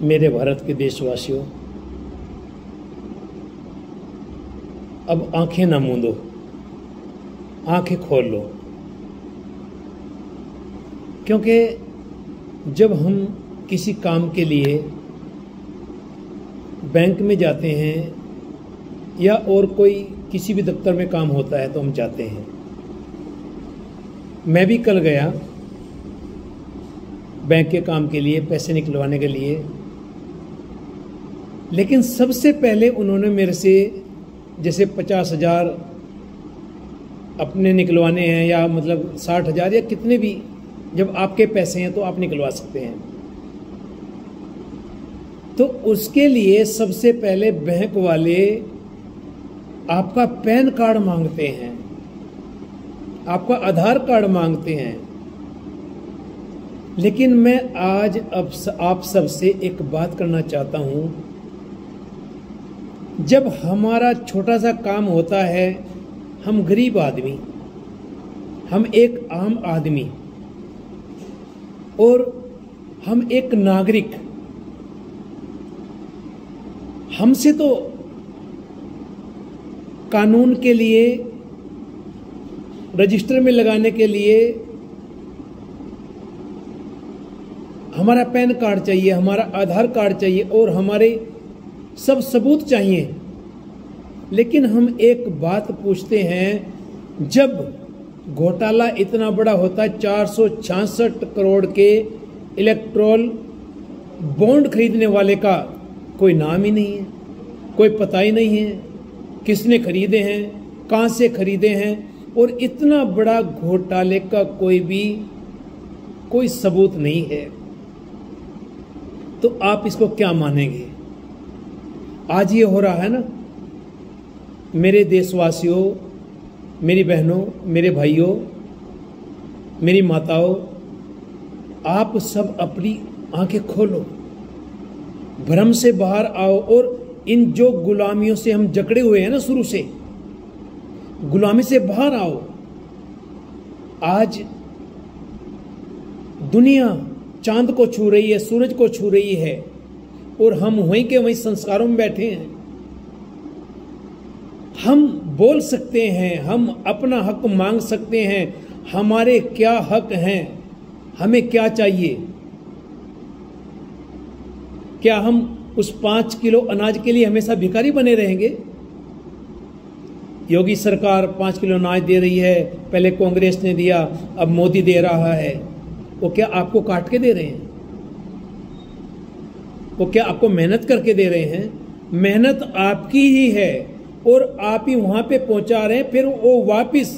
मेरे भारत के देशवासियों, अब आंखें ना मूंदो, आंखें खोल लो। क्योंकि जब हम किसी काम के लिए बैंक में जाते हैं या और कोई किसी भी दफ्तर में काम होता है तो हम जाते हैं। मैं भी कल गया बैंक के काम के लिए, पैसे निकलवाने के लिए, लेकिन सबसे पहले उन्होंने मेरे से जैसे 50,000 अपने निकलवाने हैं या मतलब 60,000 या कितने भी, जब आपके पैसे हैं तो आप निकलवा सकते हैं। तो उसके लिए सबसे पहले बैंक वाले आपका पैन कार्ड मांगते हैं, आपका आधार कार्ड मांगते हैं। लेकिन मैं आज अब आप सबसे एक बात करना चाहता हूं, जब हमारा छोटा सा काम होता है, हम गरीब आदमी, हम एक आम आदमी और हम एक नागरिक, हमसे तो कानून के लिए, रजिस्टर में लगाने के लिए हमारा पैन कार्ड चाहिए, हमारा आधार कार्ड चाहिए और हमारे सब सबूत चाहिए। लेकिन हम एक बात पूछते हैं, जब घोटाला इतना बड़ा होता है, 466 करोड़ के इलेक्ट्रोल बॉन्ड खरीदने वाले का कोई नाम ही नहीं है, कोई पता ही नहीं है किसने खरीदे हैं, कहां से खरीदे हैं, और इतना बड़ा घोटाले का कोई सबूत नहीं है, तो आप इसको क्या मानेंगे? आज ये हो रहा है ना। मेरे देशवासियों, मेरी बहनों, मेरे भाइयों, मेरी माताओं, आप सब अपनी आंखें खोलो, भ्रम से बाहर आओ और इन जो गुलामियों से हम जकड़े हुए हैं ना, शुरू से गुलामी से बाहर आओ। आज दुनिया चांद को छू रही है, सूरज को छू रही है, और हम वहीं के वहीं संस्कारों में बैठे हैं। हम बोल सकते हैं, हम अपना हक मांग सकते हैं। हमारे क्या हक हैं, हमें क्या चाहिए? क्या हम उस 5 किलो अनाज के लिए हमेशा भिखारी बने रहेंगे? योगी सरकार 5 किलो अनाज दे रही है, पहले कांग्रेस ने दिया, अब मोदी दे रहा है। वो क्या आपको काट के दे रहे हैं? वो क्या आपको मेहनत करके दे रहे हैं? मेहनत आपकी ही है और आप ही वहां पे पहुंचा रहे हैं। फिर वो वापिस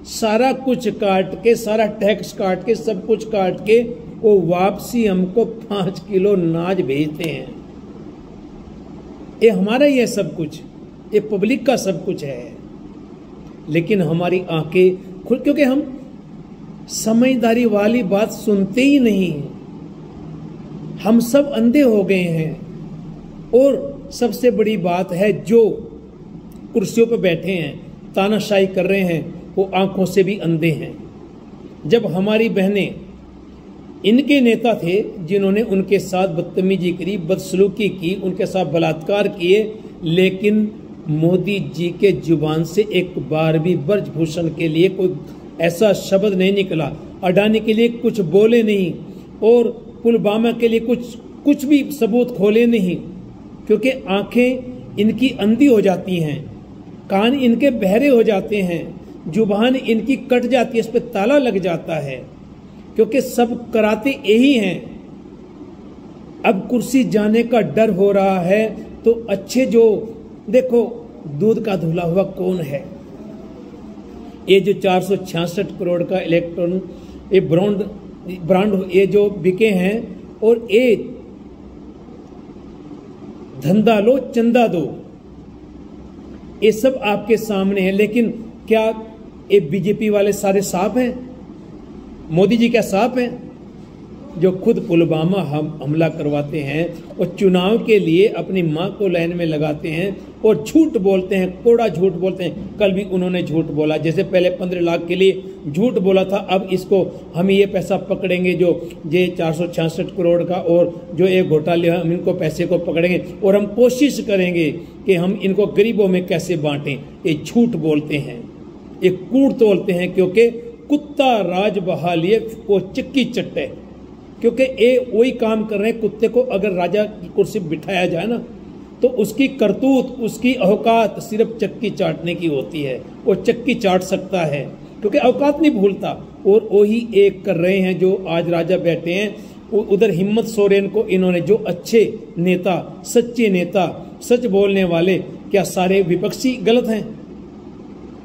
सारा कुछ काट के, सारा टैक्स काट के, सब कुछ काट के वो वापसी हमको 5 किलो अनाज भेजते हैं। ये हमारा ही है सब कुछ, ये पब्लिक का सब कुछ है। लेकिन हमारी आंखें खुल, क्योंकि हम समझदारी वाली बात सुनते ही नहीं, हम सब अंधे हो गए हैं। और सबसे बड़ी बात है, जो कुर्सियों पर बैठे हैं, तानाशाही कर रहे हैं, वो आंखों से भी अंधे हैं। जब हमारी बहनें, इनके नेता थे जिन्होंने उनके साथ बदतमीजी करी, बदसलूकी की, उनके साथ बलात्कार किए, लेकिन मोदी जी के जुबान से एक बार भी ब्रजभूषण के लिए कोई ऐसा शब्द नहीं निकला, अडानी के लिए कुछ बोले नहीं, और पुलवामा के लिए कुछ भी सबूत खोले नहीं। क्योंकि आंखें इनकी अंधी हो जाती हैं, कान इनके बहरे हो जाते हैं, जुबान इनकी कट जाती है, इस पर ताला लग जाता है, क्योंकि सब कराते यही हैं। अब कुर्सी जाने का डर हो रहा है, तो अच्छे जो देखो, दूध का धुला हुआ कौन है? ये जो 466 करोड़ का इलेक्ट्रॉन, ये ब्रांड ये जो बिके हैं, और ये धंधा लो चंदा दो, ये सब आपके सामने है। लेकिन क्या ये बीजेपी वाले सारे साफ हैं? मोदी जी क्या साफ हैं? जो खुद पुलवामा हमला करवाते हैं और चुनाव के लिए अपनी माँ को लाइन में लगाते हैं और झूठ बोलते हैं, कोड़ा झूठ बोलते हैं। कल भी उन्होंने झूठ बोला, जैसे पहले 15 लाख के लिए झूठ बोला था, अब इसको हम ये पैसा पकड़ेंगे जो ये 466 करोड़ का और जो एक घोटाले, हम इनको पैसे को पकड़ेंगे और हम कोशिश करेंगे कि हम इनको गरीबों में कैसे बांटें। ये झूठ बोलते हैं, ये कूड़ तोलते हैं, क्योंकि कुत्ता राज बहालिए वो चिक्की चट्टे, क्योंकि ये वही काम कर रहे हैं। कुत्ते को अगर राजा की कुर्सी बिठाया जाए ना, तो उसकी करतूत, उसकी औकात सिर्फ चक्की चाटने की होती है। वो चक्की चाट सकता है क्योंकि औकात नहीं भूलता। और वही एक कर रहे हैं जो आज राजा बैठे हैं। उधर हिम्मत सोरेन को इन्होंने, जो अच्छे नेता, सच्चे नेता, सच बोलने वाले, क्या सारे विपक्षी गलत हैं?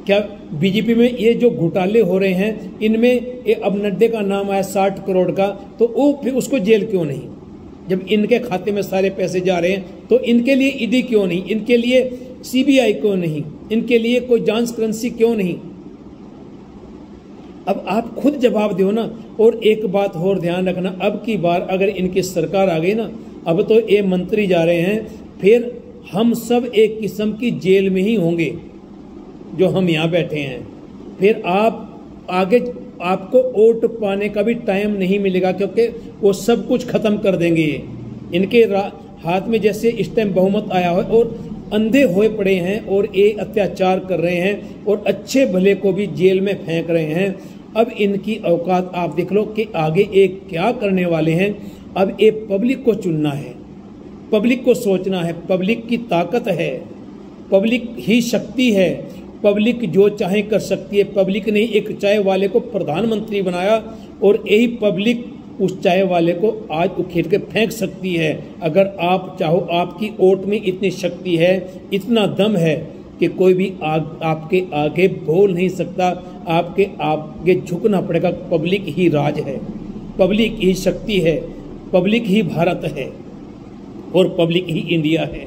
क्या बीजेपी में ये जो घोटाले हो रहे हैं इनमें ये अब नड्डे का नाम आया 60 करोड़ का, तो वो फिर उसको जेल क्यों नहीं? जब इनके खाते में सारे पैसे जा रहे हैं तो इनके लिए ईडी क्यों नहीं? इनके लिए सीबीआई क्यों नहीं? इनके लिए कोई जांच करेंसी क्यों नहीं? अब आप खुद जवाब दो ना। और एक बात और ध्यान रखना, अब की बार अगर इनकी सरकार आ गई ना, अब तो ये मंत्री जा रहे हैं, फिर हम सब एक किस्म की जेल में ही होंगे जो हम यहाँ बैठे हैं। फिर आप आगे, आपको वोट पाने का भी टाइम नहीं मिलेगा, क्योंकि वो सब कुछ खत्म कर देंगे। इनके हाथ में जैसे इस टाइम बहुमत आया हो और अंधे हुए पड़े हैं और ये अत्याचार कर रहे हैं और अच्छे भले को भी जेल में फेंक रहे हैं। अब इनकी औकात आप देख लो कि आगे एक क्या करने वाले हैं। अब ये पब्लिक को चुनना है, पब्लिक को सोचना है। पब्लिक की ताकत है, पब्लिक ही शक्ति है, पब्लिक जो चाहे कर सकती है। पब्लिक ने एक चाय वाले को प्रधानमंत्री बनाया और यही पब्लिक उस चाय वाले को आज उखेड़ के फेंक सकती है। अगर आप चाहो, आपकी वोट में इतनी शक्ति है, इतना दम है कि कोई भी आपके आगे बोल नहीं सकता, आपके आगे झुकना पड़ेगा। पब्लिक ही राज है, पब्लिक ही शक्ति है, पब्लिक ही भारत है और पब्लिक ही इंडिया है।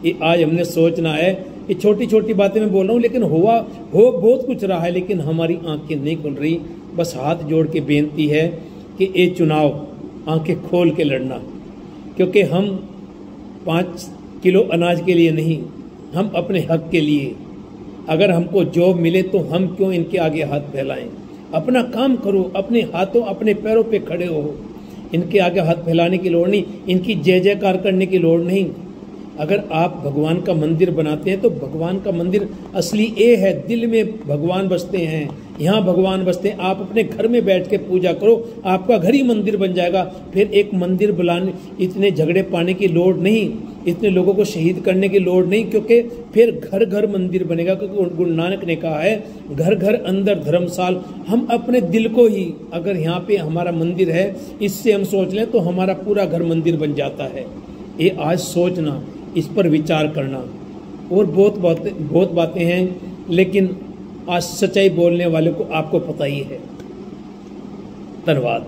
ये आज हमने सोचना है। ये छोटी छोटी बातें मैं बोल रहा हूँ, लेकिन हो बहुत कुछ रहा है, लेकिन हमारी आंखें नहीं खुल रही। बस हाथ जोड़ के बेनती है कि ये चुनाव आंखें खोल के लड़ना, क्योंकि हम 5 किलो अनाज के लिए नहीं, हम अपने हक के लिए। अगर हमको जॉब मिले तो हम क्यों इनके आगे हाथ फैलाएं? अपना काम करो, अपने हाथों अपने पैरों पे खड़े हो। इनके आगे हाथ फैलाने की लोड़ नहीं, इनकी जय जयकार करने की लोड़ नहीं। अगर आप भगवान का मंदिर बनाते हैं तो भगवान का मंदिर असली ये है, दिल में भगवान बसते हैं, यहाँ भगवान बसते हैं। आप अपने घर में बैठ के पूजा करो, आपका घर ही मंदिर बन जाएगा। फिर एक मंदिर बुलाने, इतने झगड़े पाने की लोड़ नहीं, इतने लोगों को शहीद करने की लोड़ नहीं, क्योंकि फिर घर घर मंदिर बनेगा। क्योंकि गुरु नानक ने कहा है, घर घर अंदर धर्मशाल। हम अपने दिल को ही, अगर यहाँ पे हमारा मंदिर है, इससे हम सोच लें तो हमारा पूरा घर मंदिर बन जाता है। ये आज सोचना, इस पर विचार करना। और बहुत बातें हैं, लेकिन आज सच्चाई बोलने वाले को आपको पता ही है। धन्यवाद।